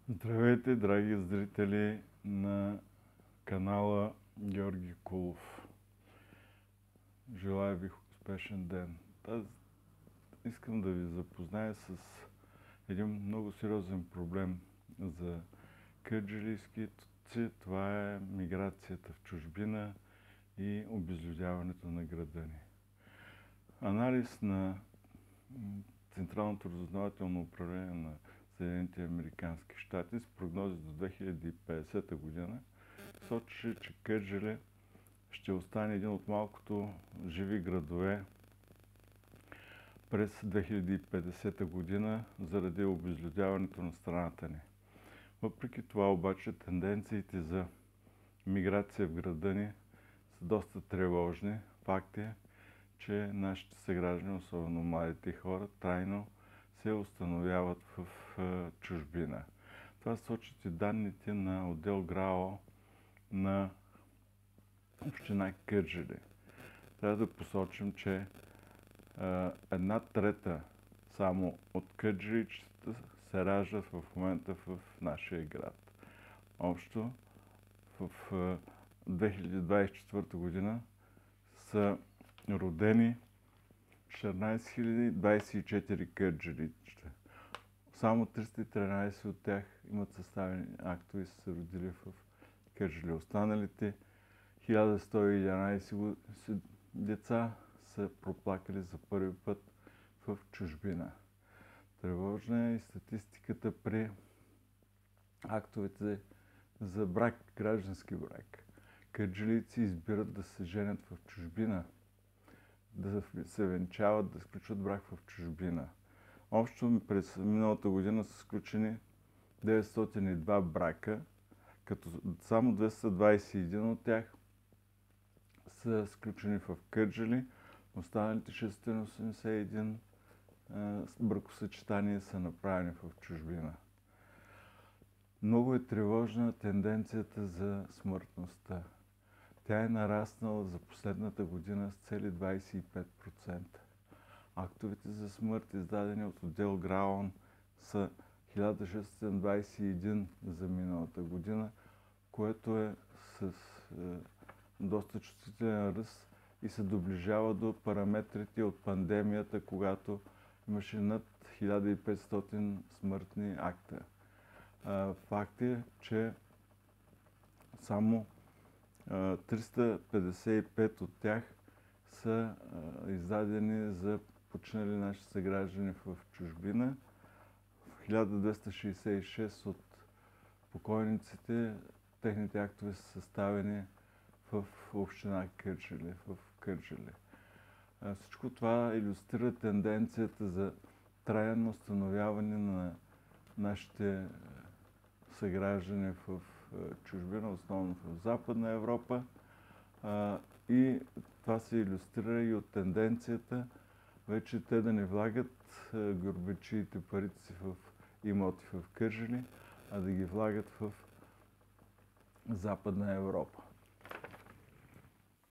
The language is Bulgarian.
Здравейте, драги зрители на канала Георги Кулов. Желая ви успешен ден. Аз искам да ви запозная с един много сериозен проблем за кърджалийски тутси. Това е миграцията в чужбина и обезлюдяването на града ни. Анализ на Централното разузнавателно управление на Съединените американски щати с прогнози до 2050 година сочи, че Кърджали ще остане един от малкото живи градове през 2050 година заради обезлюдяването на страната ни. Въпреки това обаче тенденциите за миграция в града ни са доста тревожни. Факт е, че нашите съграждани, особено младите хора, трайно се установяват в чужбина. Това сочат и данните на отдел ГРАО на община Кърджали. Трябва да посочим, че 1/3 само от кърджалийчета се раждат в момента в нашия град. Общо в 2024 година са родени 14 024 кърджалийчета. Само 313 от тях имат съставени актове и са се родили в Кърджали. Останалите 1111 деца са проплакали за първи път в чужбина. Тревожна е и статистиката при актовете за брак, граждански брак. Кърджалийци избират да се женят в чужбина, да се венчават, да сключват брак в чужбина. Общо през миналата година са сключени 902 брака, като само 221 от тях са сключени в Кърджали, останалите 681 бракосъчетания са направени в чужбина. Много е тревожна тенденцията за смъртността. Тя е нараснала за последната година с цели 25%. Актовете за смърт, издадени от отдел ГРАОН, са 1621 за миналата година, което е с доста чувствителен ръст и се доближава до параметрите от пандемията, когато имаше над 1500 смъртни акта. Факт е, че само 355 от тях са издадени за починали наши съграждани в чужбина. 1266 от покойниците, техните актове са съставени в община Кърджали, в Кърджали. Всичко това илюстрира тенденцията за трайно установяване на нашите съграждани в чужбина, основно в Западна Европа. И това се илюстрира и от тенденцията вече те да не влагат гюрбечиите парите си в имоти в Кърджали, а да ги влагат в Западна Европа.